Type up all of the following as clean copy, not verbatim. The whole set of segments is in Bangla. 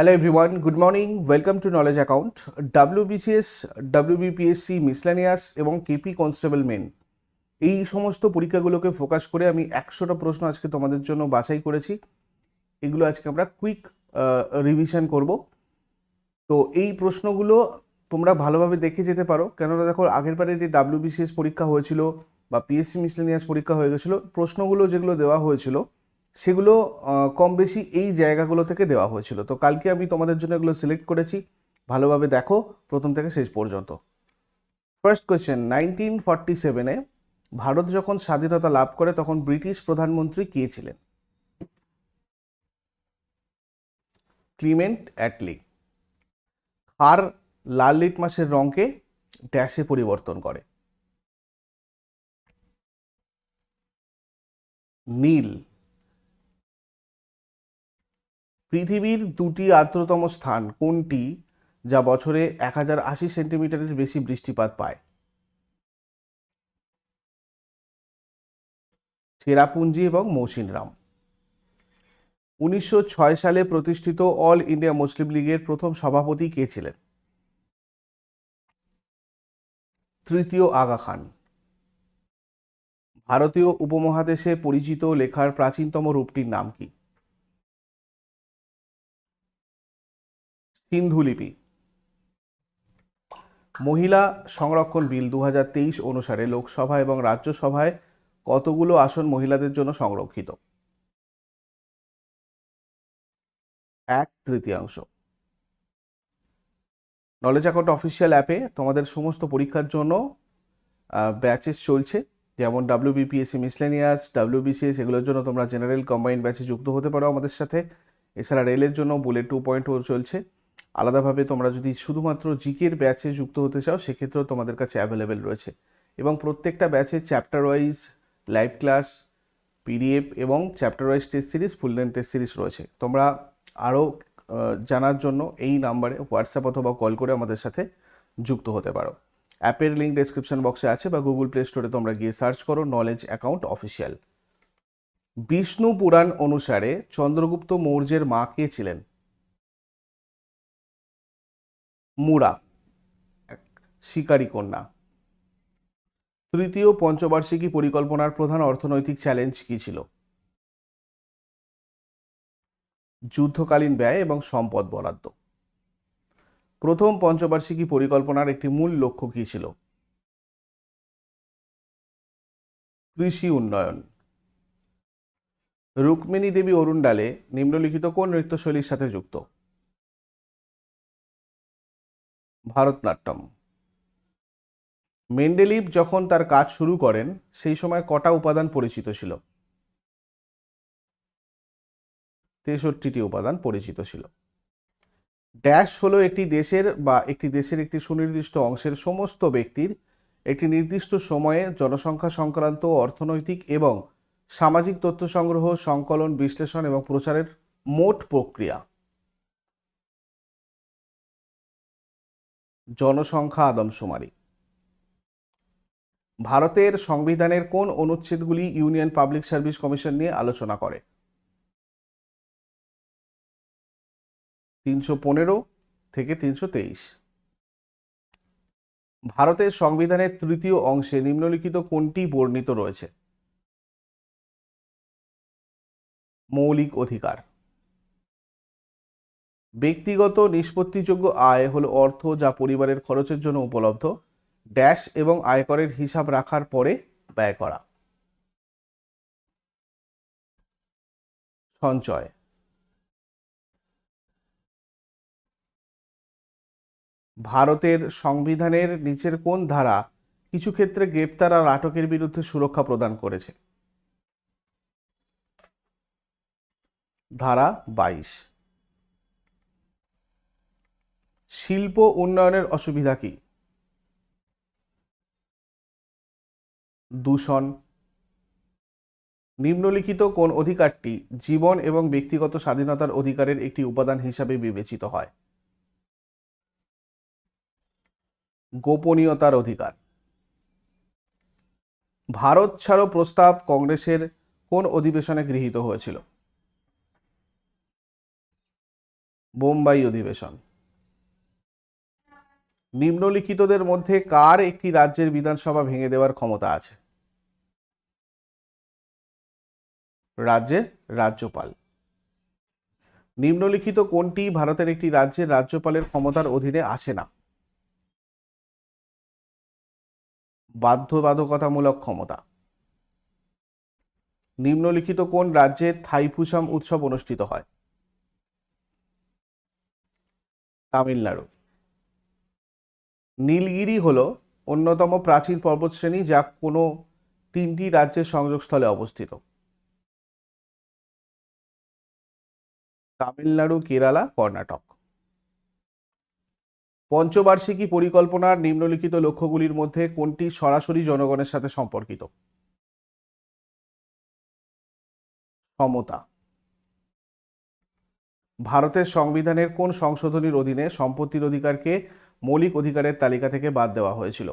Hello everyone, good morning. Welcome to Knowledge Account. WBCS, WBPSC, miscellaneous এবং কেপি কনস্টেবল মেন এই সমস্ত পরীক্ষাগুলোকে ফোকাস করে আমি 100টা প্রশ্ন আজকে তোমাদের জন্য বাছাই করেছি। এগুলো আজকে আমরা কুইক রিভিশন করব। তো এই প্রশ্নগুলো তোমরা ভালোভাবে দেখে যেতে পারো, কেননা দেখো আগের বারে যে WBCS পরীক্ষা হয়েছিল বা পিএসসি মিসলেনিয়াস পরীক্ষা হয়ে গেছিলো, প্রশ্নগুলো যেগুলো দেওয়া হয়েছিল সেগুলো কম বেশি এই জায়গাগুলো থেকে দেওয়া হয়েছিল। তো কালকে আমি তোমাদের জন্য এগুলো সিলেক্ট করেছি, ভালোভাবে দেখো প্রথম থেকে শেষ পর্যন্ত। ফার্স্ট কোয়েশ্চেন, 1947-এ ভারত যখন স্বাধীনতা লাভ করে তখন ব্রিটিশ প্রধানমন্ত্রী কে ছিলেন? Clement Attlee. খার লাল লিটমাসের রঙকে ড্যাশে পরিবর্তন করে? নীল। পৃথিবীর দুটি আর্দ্রতম স্থান কোনটি যা বছরে 1080 সেন্টিমিটারের বেশি বৃষ্টিপাত পায়? চেরাপুঞ্জি এবং মৌসিনরাম। 1906 সালে প্রতিষ্ঠিত অল ইন্ডিয়া মুসলিম লীগের প্রথম সভাপতি কে ছিলেন? তৃতীয় আগা খান। ভারতীয় উপমহাদেশে পরিচিত লেখার প্রাচীনতম রূপটির নাম কি? সিন্ধু লিপি। মহিলা সংরক্ষণ বিল 2023 অনুসারে লোকসভা এবং রাজ্যসভায় কতগুলো আসন মহিলাদের জন্য সংরক্ষিত? 1/3। নলেজ অ্যাকাউন্ট অফিসিয়াল অ্যাপে তোমাদের সমস্ত পরীক্ষার জন্য ব্যাচেস চলছে, যেমন WBPSC মিসলেনিয়াস, WBCS, এগুলোর জন্য তোমরা জেনারেল কম্বাইন্ড ব্যাচে যুক্ত হতে পারো আমাদের সাথে। এছাড়া রেলের জন্য বুলেট 2.0 চলছে। আলাদাভাবে তোমরা যদি শুধুমাত্র জিকের ব্যাচে যুক্ত হতে চাও সেক্ষেত্রেও তোমাদের কাছে অ্যাভেলেবেল রয়েছে। এবং প্রত্যেকটা ব্যাচে chapter wise live class, PDF এবং chapter wise test series, full length test series রয়েছে। তোমরা আরও জানার জন্য এই নাম্বারে হোয়াটসঅ্যাপ অথবা কল করে আমাদের সাথে যুক্ত হতে পারো। অ্যাপের লিঙ্ক ডেসক্রিপশন বক্সে আছে বা গুগল প্লে স্টোরে তোমরা গিয়ে সার্চ করো নলেজ অ্যাকাউন্ট অফিসিয়াল। বিষ্ণু পুরাণ অনুসারে চন্দ্রগুপ্ত মৌর্যের মা কে ছিলেন? মুরা, এক শিকারী কন্যা। তৃতীয় পঞ্চবার্ষিকী পরিকল্পনার প্রধান অর্থনৈতিক চ্যালেঞ্জ কি ছিল? যুদ্ধকালীন ব্যয় এবং সম্পদ বরাদ্দ। প্রথম পঞ্চবার্ষিকী পরিকল্পনার একটি মূল লক্ষ্য কী ছিল? কৃষি উন্নয়ন। রুক্মিণী দেবী অরুণডালে নিম্নলিখিত কোন নৃত্যশৈলীর সাথে যুক্ত? ভারতনাট্যম। মেন্ডেলিভ যখন তার কাজ শুরু করেন সেই সময় কটা উপাদান পরিচিত ছিল? 63টি উপাদান পরিচিত ছিল। ড্যাশ হলো একটি দেশের বা একটি দেশের একটি সুনির্দিষ্ট অংশের সমস্ত ব্যক্তির একটি নির্দিষ্ট সময়ে জনসংখ্যা সংক্রান্ত অর্থনৈতিক এবং সামাজিক তথ্য সংগ্রহ, সংকলন, বিশ্লেষণ এবং প্রচারের মোট প্রক্রিয়া। জনসংখ্যা আদমশুমারি। ভারতের সংবিধানের কোন অনুচ্ছেদগুলি ইউনিয়ন পাবলিক সার্ভিস কমিশন নিয়ে আলোচনা করে? 315 থেকে 323। ভারতের সংবিধানের তৃতীয় অংশে নিম্নলিখিত কোনটি বর্ণিত রয়েছে? মৌলিক অধিকার। ব্যক্তিগত নিষ্পত্তিযোগ্য আয় হলো অর্থ যা পরিবারের খরচের জন্য উপলব্ধ ড্যাশ এবং আয়করের হিসাব রাখার পরে ব্যয় করা। সঞ্চয়। ভারতের সংবিধানের নিচের কোন ধারা কিছু ক্ষেত্রে গ্রেপ্তার আর আটকের বিরুদ্ধে সুরক্ষা প্রদান করেছে? ধারা 22। শিল্প উন্নয়নের অসুবিধা কি? দূষণ। নিম্নলিখিত কোন অধিকারটি জীবন এবং ব্যক্তিগত স্বাধীনতার অধিকারের একটি উপাদান হিসাবে বিবেচিত হয়? গোপনীয়তার অধিকার। ভারত ছাড়ো প্রস্তাব কংগ্রেসের কোন অধিবেশনে গৃহীত হয়েছিল? বোম্বাই অধিবেশন। নিম্নলিখিতদের মধ্যে কার একটি রাজ্যের বিধানসভা ভেঙে দেওয়ার ক্ষমতা আছে? রাজ্যের রাজ্যপাল। নিম্নলিখিত কোনটি ভারতের একটি রাজ্যের রাজ্যপালের ক্ষমতার অধীনে আসে না? বাধ্যবাধকতামূলক ক্ষমতা। নিম্নলিখিত কোন রাজ্যে থাইপুসাম উৎসব অনুষ্ঠিত হয়? তামিলনাড়ু। নীলগিরি হল অন্যতম প্রাচীন পর্বতশ্রেণী যা কোনো তিনটি রাজ্যের সংযোগস্থলে অবস্থিত। তামিলনাড়ু, কেরালা, কর্ণাটক। পঞ্চবার্ষিকী পরিকল্পনার নিম্নলিখিত লক্ষ্যগুলির মধ্যে কোনটি সরাসরি জনগণের সাথে সম্পর্কিত? সমতা। ভারতের সংবিধানের কোন সংশোধনীর অধীনে সম্পত্তির অধিকারকে মৌলিক অধিকারের তালিকা থেকে বাদ দেওয়া হয়েছিল?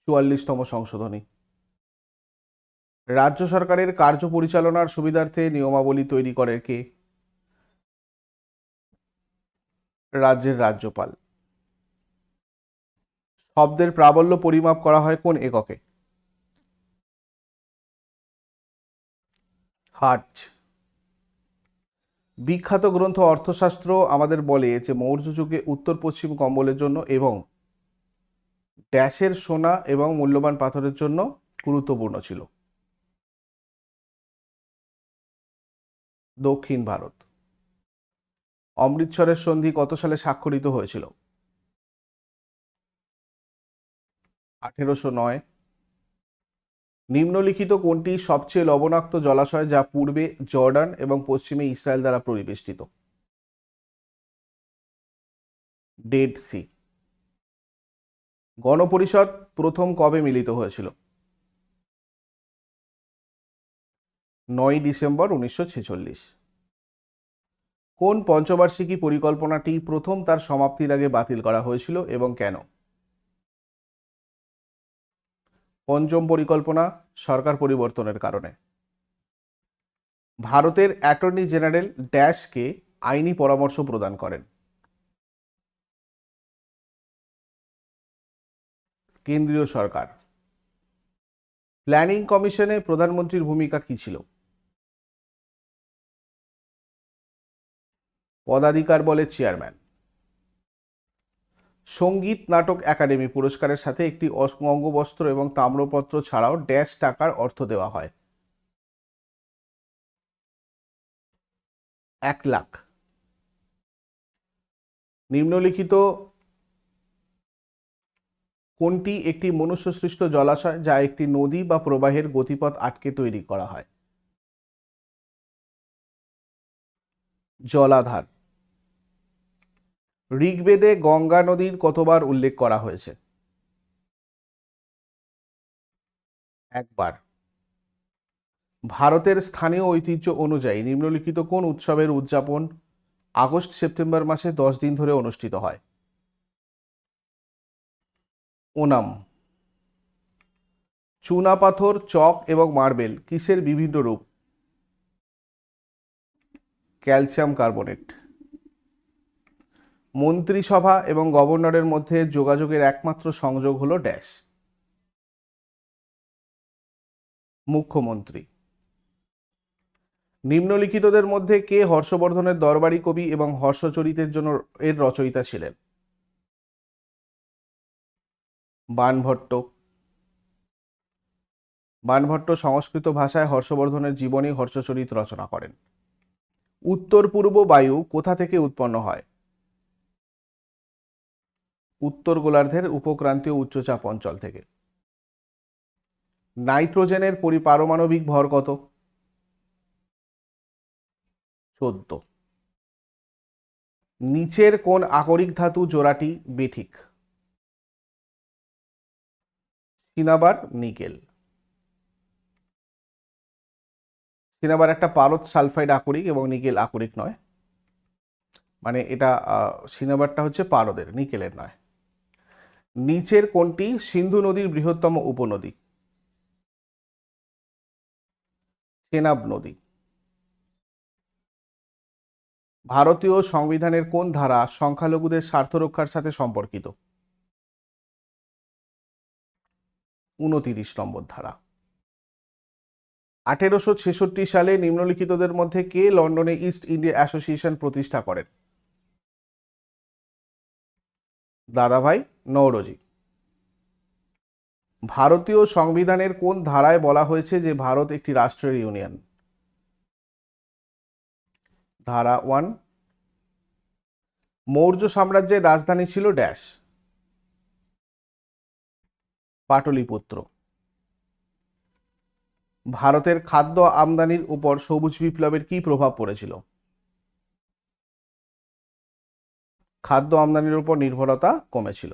44তম সংশোধনী। রাজ্য সরকারের কার্য পরিচালনার সুবিধার্থে নিয়মাবলী তৈরি করে কে? রাজ্যের রাজ্যপাল। শব্দের প্রাবল্য পরিমাপ করা হয় কোন এককে? হার্টজ। বিখ্যাত গ্রন্থ অর্থশাস্ত্র আমাদের বলে যে মৌর্য যুগে উত্তর পশ্চিম কম্বলের জন্য এবং ড্যাশের সোনা এবং মূল্যবান পাথরের জন্য গুরুত্বপূর্ণ ছিল। দক্ষিণ ভারত। অমৃতসরের সন্ধি কত সালে স্বাক্ষরিত হয়েছিল? 1809। নিম্নলিখিত কোনটি সবচেয়ে লবণাক্ত জলাশয় যা পূর্বে জর্ডান এবং পশ্চিমে ইসরায়েল দ্বারা পরিবেষ্টিত? Dead Sea. গণপরিষদ প্রথম কবে মিলিত হয়েছিল? 9 ডিসেম্বর 1946। কোন পঞ্চবার্ষিকী পরিকল্পনাটি প্রথম তার সমাপ্তির আগে বাতিল করা হয়েছিল এবং কেন? পঞ্চম পরিকল্পনা, সরকার পরিবর্তনের কারণে। ভারতের অ্যাটর্নি জেনারেল ড্যাশকে আইনি পরামর্শ প্রদান করেন? কেন্দ্রীয় সরকার। প্ল্যানিং কমিশনে প্রধানমন্ত্রীর ভূমিকা কি ছিল? পদাধিকার বলে চেয়ারম্যান। সঙ্গীত নাটক একাডেমি পুরস্কারের সাথে একটি অঙ্গবস্ত্র এবং তাম্রপত্র ছাড়াও ড্যাশ টাকার অর্থ দেওয়া হয়? 1 লাখ। নিম্নলিখিত কোনটি একটি মনুষ্যসৃষ্ট জলাশয় যা একটি নদী বা প্রবাহের গতিপথ আটকে তৈরি করা হয়? জলাধার। ঋগ্বেদে গঙ্গা নদীর কতবার উল্লেখ করা হয়েছে? একবার। ভারতের স্থানীয় ঐতিহ্য অনুযায়ী নিম্নলিখিত কোন উৎসবের উদযাপন আগস্ট সেপ্টেম্বর মাসে 10 দিন ধরে অনুষ্ঠিত হয়? ওনাম। চুনাপাথর, চক এবং মার্বেল কিসের বিভিন্ন রূপ? Calcium carbonate. মন্ত্রিসভা এবং গভর্নরের মধ্যে যোগাযোগের একমাত্র সংযোগ হলো ড্যাশ? মুখ্যমন্ত্রী। নিম্নলিখিতদের মধ্যে কে হর্ষবর্ধনের দরবারি কবি এবং হর্ষচরিতের জন্য এর রচয়িতা ছিলেন? বাণভট্ট। বাণভট্ট সংস্কৃত ভাষায় হর্ষবর্ধনের জীবনী হর্ষচরিত রচনা করেন। উত্তর পূর্ব বায়ু কোথা থেকে উৎপন্ন হয়? উত্তর গোলার্ধের উপক্রান্তীয় উচ্চচাপ অঞ্চল থেকে। নাইট্রোজেনের পারমাণবিক ভর কত? 14। নিচের কোন আকরিক ধাতু জোড়াটি বেঠিক? সিনাবার, নিকেল। সিনাবার একটা পারদ সালফাইড আকরিক এবং নিকেল আকরিক নয়, মানে এটা সিনাবারটা হচ্ছে পারদের, নিকেলের নয়। নিচের কোনটি সিন্ধু নদীর বৃহত্তম উপনদী? চেনাব নদী। ভারতীয় সংবিধানের কোন ধারা সংখ্যালঘুদের স্বার্থ রক্ষার সাথে সম্পর্কিত? 29 নম্বর ধারা। 1866 সালে নিম্নলিখিতদের মধ্যে কে লন্ডনে ইস্ট ইন্ডিয়া অ্যাসোসিয়েশন প্রতিষ্ঠা করেন? দাদাভাই নওরোজি। ভারতীয় সংবিধানের কোন ধারায় বলা হয়েছে যে ভারত একটি রাষ্ট্রের ইউনিয়ন? ধারা 1। মৌর্য সাম্রাজ্যের রাজধানী ছিল ড্যাশ? পাটলিপুত্র। ভারতের খাদ্য আমদানির উপর সবুজ বিপ্লবের কি প্রভাব পড়েছিল? খাদ্য আমদানির উপর নির্ভরতা কমেছিল।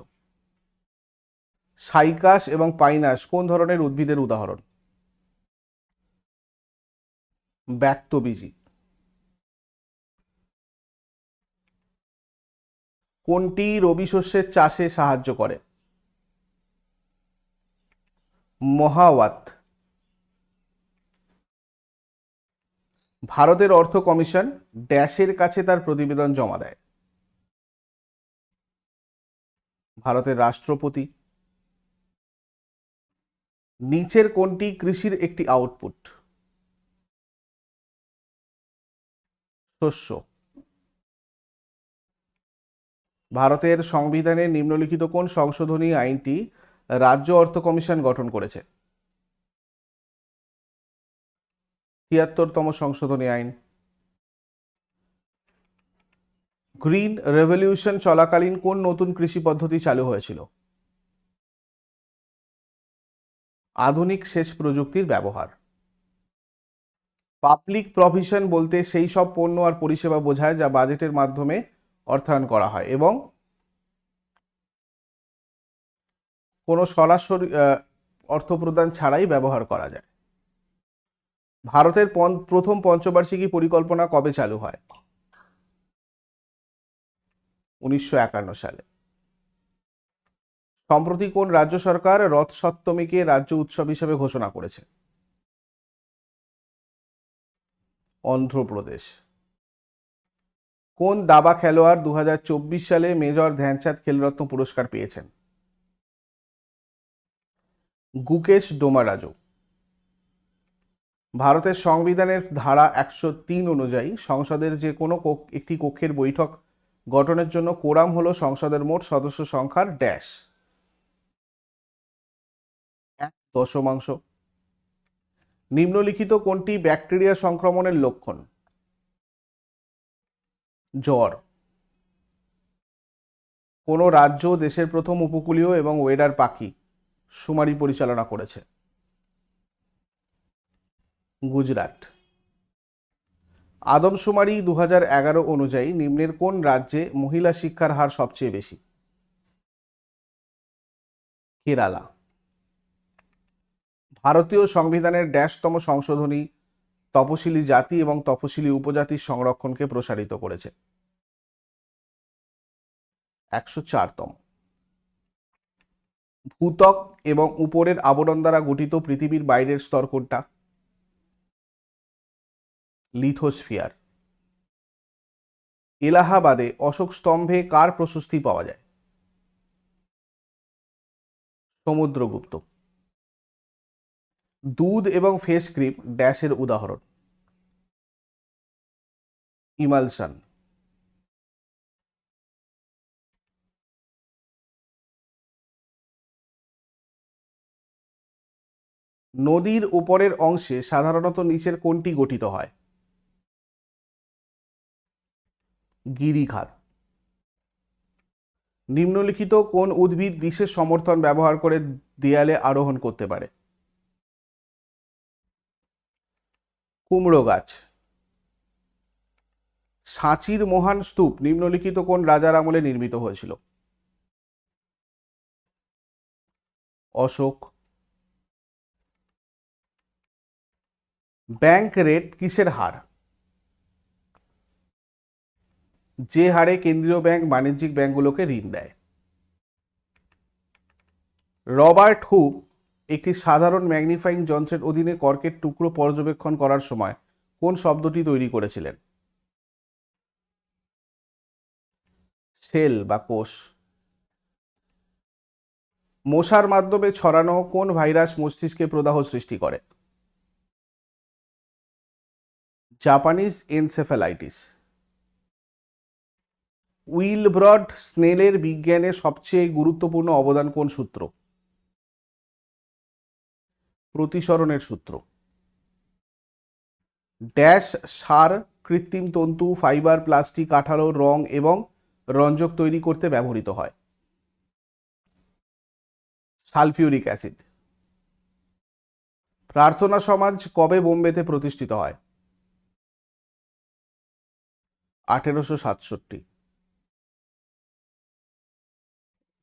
সাইকাস এবং পাইনাস কোন ধরনের উদ্ভিদের উদাহরণ? ব্যক্তবীজী। কোনটি রবি শস্যের চাষে সাহায্য করে? মহাওয়াত। ভারতের অর্থ কমিশন ড্যাশের কাছে তার প্রতিবেদন জমা দেয়? ভারতের রাষ্ট্রপতি। নিচের কোনটি কৃষির একটি আউটপুট? শস্য। ভারতের সংবিধানে নিম্নলিখিত কোন সংশোধনী আইনটি রাজ্য অর্থ কমিশন গঠন করেছে? ৭৩তম সংশোধনী আইন। গ্রিন রেভলিউশন চলাকালীন কোন নতুন কৃষি পদ্ধতি চালু হয়েছিল? আধুনিক সেচ প্রযুক্তির ব্যবহার। পাবলিক প্রভিশন বলতে সেই সব পণ্য আর পরিষেবা বোঝায় যা বাজেটের মাধ্যমে অর্থায়ন করা হয় এবং কোনো সরাসরি অর্থ প্রদান ছাড়াই ব্যবহার করা যায়। ভারতের প্রথম পঞ্চবার্ষিকী পরিকল্পনা কবে চালু হয়? 1951 সালে। সম্প্রতি কোন রাজ্য সরকার রথ সপ্তমীকে রাজ্য উৎসব হিসেবে ঘোষণা করেছে? অন্ধ্রপ্রদেশ। কোন দাবা খেলোয়াড় 2024 সালে মেজর ধ্যানচাঁদ খেলরত্ন পুরস্কার পেয়েছেন? গুকেশ ডোমারাজু। ভারতের সংবিধানের ধারা 103 অনুযায়ী সংসদের যে কোনো একটি কক্ষের বৈঠক গঠনের জন্য কোরাম হলো সংসদের মোট সদস্য সংখ্যার ড্যাশ। 1/10। নিম্নলিখিত কোনটি ব্যাকটেরিয়া সংক্রমণের লক্ষণ? জ্বর। কোন রাজ্য দেশের প্রথম উপকূলীয় এবং ওয়েডার পাখি শুমারি পরিচালনা করেছে? গুজরাট। আদমশুমারি 2011 অনুযায়ী নিম্নের কোন রাজ্যে মহিলা শিক্ষার হার সবচেয়ে বেশি? কেরালা। ভারতীয় সংবিধানের ড্যাশতম সংশোধনী তপশিলি জাতি এবং তপশিলি উপজাতির সংরক্ষণকে প্রসারিত করেছে? 104তম। ভূত্বক এবং উপরের আবরণ দ্বারা গঠিত পৃথিবীর বাইরের স্তর কোনটা? লিথোস্ফিয়ার। এলাহাবাদে অশোক স্তম্ভে কার প্রশস্তি পাওয়া যায়? সমুদ্রগুপ্ত। দুধ এবং ফেস ক্রিম ড্যাশের উদাহরণ? ইমালশন। নদীর উপরের অংশে সাধারণত নিচের কোনটি গঠিত হয়? গিরিখাত। নিম্নলিখিত কোন উদ্ভিদ বিশেষ সমর্থন ব্যবহার করে দেয়ালে আরোহণ করতে পারে? কুমড়ো গাছ। সাঁচির মহান স্তূপ নিম্নলিখিত কোন রাজার আমলে নির্মিত হয়েছিল? অশোক। ব্যাংক রেট কিসের হার? যে হারে কেন্দ্রীয় ব্যাংক বাণিজ্যিক ব্যাংকগুলোকে ঋণ দেয়। রবার্ট হুক একটি সাধারণ ম্যাগনিফাইং যন্ত্রের অধীনে কর্কের টুকরো পর্যবেক্ষণ করার সময় কোন শব্দটি তৈরি করেছিলেন? সেল বা কোষ। মশার মাধ্যমে ছড়ানো কোন ভাইরাস মস্তিষ্কে প্রদাহ সৃষ্টি করে? Japanese encephalitis. উইলব্রড স্নেলের বিজ্ঞানে সবচেয়ে গুরুত্বপূর্ণ অবদান কোন সূত্র? প্রতিসরণের সূত্র। ড্যাশ সার কৃত্রিম তন্তু, ফাইবার, প্লাস্টিক, কাঠালো, রং এবং রঞ্জক তৈরি করতে ব্যবহৃত হয়? Sulphuric acid. প্রার্থনা সমাজ কবে বোম্বেতে প্রতিষ্ঠিত হয়? 1867।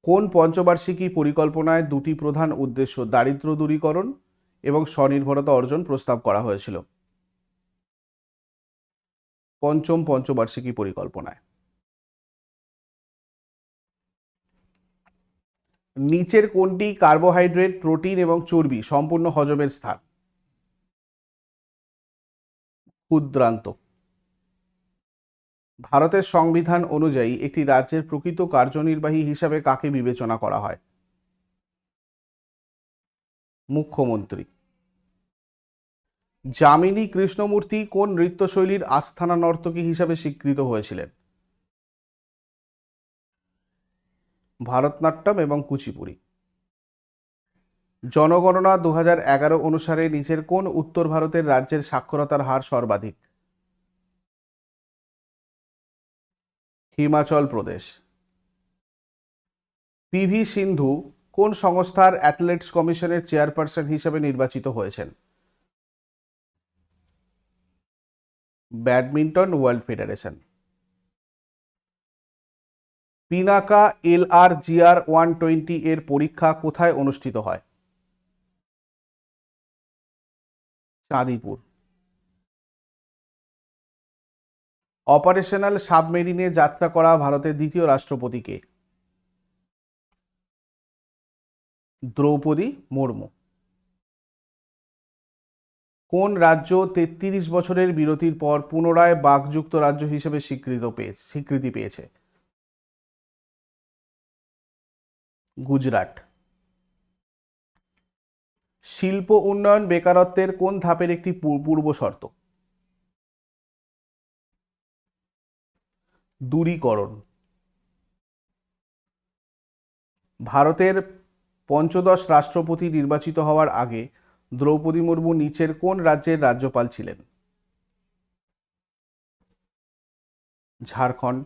কোন পঞ্চবার্ষিকী পরিকল্পনায় দুটি প্রধান উদ্দেশ্য দারিদ্র্য দূরীকরণ এবং স্বনির্ভরতা অর্জন প্রস্তাব করা হয়েছিল? পঞ্চম পঞ্চবার্ষিকী পরিকল্পনায়। নিচের কোনটি কার্বোহাইড্রেট, প্রোটিন এবং চর্বি সম্পূর্ণ হজমের স্থান? ক্ষুদ্রান্ত। ভারতের সংবিধান অনুযায়ী একটি রাজ্যের প্রকৃত কার্যনির্বাহী হিসাবে কাকে বিবেচনা করা হয়? মুখ্যমন্ত্রী। যামিনী কৃষ্ণমূর্তি কোন নৃত্যশৈলীর আস্থানা নর্তকী হিসাবে স্বীকৃত হয়েছিলেন? ভারতনাট্যম এবং কুচিপুড়ি। জনগণনা 2011 অনুসারে নিচের কোন উত্তর ভারতের রাজ্যের সাক্ষরতার হার সর্বাধিক? হিমাচল প্রদেশ। পিভি সিন্ধু কোন সংস্থার অ্যাথলেটিক্স কমিশনের চেয়ারপারসন হিসেবে নির্বাচিত হয়েছেন? Badminton world federation. Pinaka LR-GR 120 এর পরীক্ষা কোথায় অনুষ্ঠিত হয়? চাঁদিপুর। অপারেশনাল সাবমেরিনে যাত্রা করা ভারতের দ্বিতীয় রাষ্ট্রপতি কে? দ্রৌপদী মুর্মু। কোন রাজ্য 33 বছরের বিরতির পর পুনরায় বাকযুক্ত রাজ্য হিসেবে স্বীকৃতি পেয়েছে? গুজরাট। শিল্প উন্নয়ন বেকারত্বের কোন ধাপের একটি পূর্ব শর্ত? দূরীকরণ। ভারতের পঞ্চদশ রাষ্ট্রপতি নির্বাচিত হওয়ার আগে দ্রৌপদী মুর্মু নিচের কোন রাজ্যের রাজ্যপাল ছিলেন? ঝাড়খণ্ড।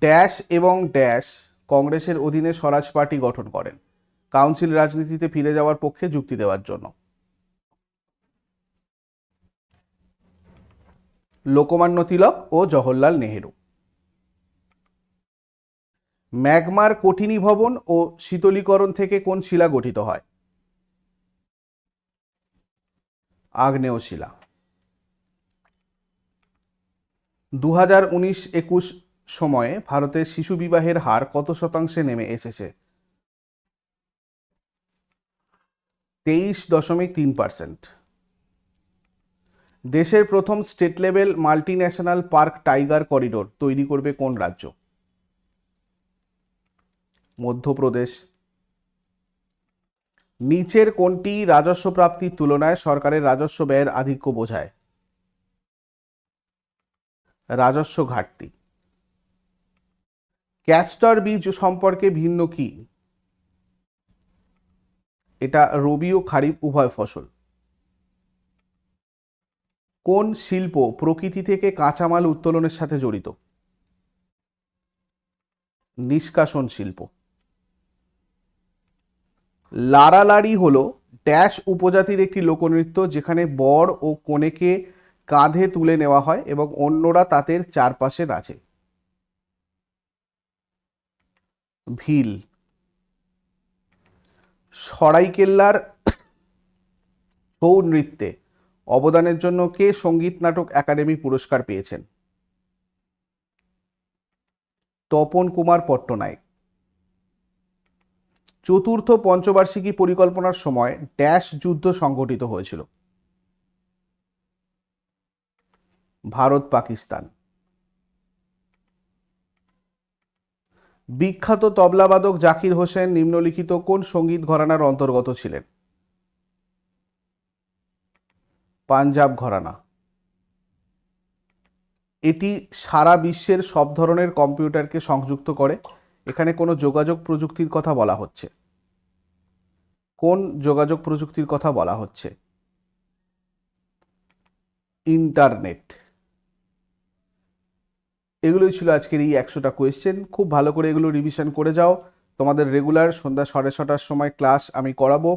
ড্যাশ এবং ড্যাশ কংগ্রেসের অধীনে স্বরাজ পার্টি গঠন করেন কাউন্সিল রাজনীতিতে ফিরে যাওয়ার পক্ষে যুক্তি দেওয়ার জন্য? লোকমান্য তিলক ও জওহরলাল নেহেরু। ম্যাগমার কঠিনীভবন ও শীতলীকরণ থেকে কোন শিলা গঠিত হয়? আগ্নেয় শিলা। 2019-21 সময়ে ভারতের শিশু বিবাহের হার কত শতাংশে নেমে এসেছে? 23.3%। দেশের প্রথম state level multi national park tiger corridor তৈরি করবে কোন রাজ্য? মধ্যপ্রদেশ। নিচের কোনটি রাজস্ব প্রাপ্তির তুলনায় সরকারের রাজস্ব ব্যয়ের আধিক্য বোঝায়? রাজস্ব ঘাটতি। ক্যাস্টর বীজ সম্পর্কে ভিন্ন কি? এটা রবি ও খারিফ উভয় ফসল। কোন শিল্প প্রকৃতি থেকে কাঁচামাল উত্তোলনের সাথে জড়িত? নিষ্কাশন শিল্প। লারালারি হলো ড্যাশ উপজাতির একটি লোকনৃত্য যেখানে বর ও কনেকে কাঁধে তুলে নেওয়া হয় এবং অন্যরা তাদের চারপাশে নাচে। ভিল। সরাইকেল্লার ছৌ নৃত্যে অবদানের জন্য কে সঙ্গীত নাটক একাডেমি পুরস্কার পেয়েছেন? তপন কুমার পট্টনায়ক। চতুর্থ পঞ্চবার্ষিকী পরিকল্পনার সময় ড্যাশ যুদ্ধ সংঘটিত হয়েছিল? ভারত পাকিস্তান। বিখ্যাত তবলাবাদক জাকির হোসেন নিম্নলিখিত কোন সঙ্গীত ঘরানার অন্তর্গত ছিলেন? পাঞ্জাব ঘরানা। এটি সারা বিশ্বের সব ধরনের কম্পিউটারকে সংযুক্ত করে। এখানে কোনো যোগাযোগ প্রযুক্তির কথা বলা হচ্ছে। কোন যোগাযোগ প্রযুক্তির কথা বলা হচ্ছে? ইন্টারনেট। এগুলোই ছিল আজকের এই 100টা কোয়েশ্চেন। খুব ভালো করে এগুলো রিভিশন করে যাও। তোমাদের রেগুলার সন্ধ্যা 6:30টার সময় ক্লাস আমি করাবো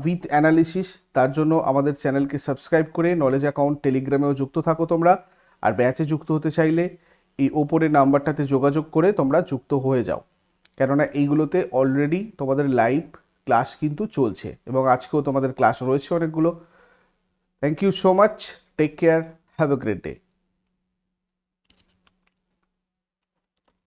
উইথ অ্যানালিসিস। তার জন্য আমাদের চ্যানেলকে সাবস্ক্রাইব করে নলেজ অ্যাকাউন্ট টেলিগ্রামেও যুক্ত থাকো তোমরা। আর ব্যাচে যুক্ত হতে চাইলে এই ওপরের নাম্বারটাতে যোগাযোগ করে তোমরা যুক্ত হয়ে যাও, কেননা এইগুলোতে অলরেডি তোমাদের লাইভ ক্লাস কিন্তু চলছে এবং আজকেও তোমাদের ক্লাস রয়েছে অনেকগুলো। Thank you so much, take care, have a great day.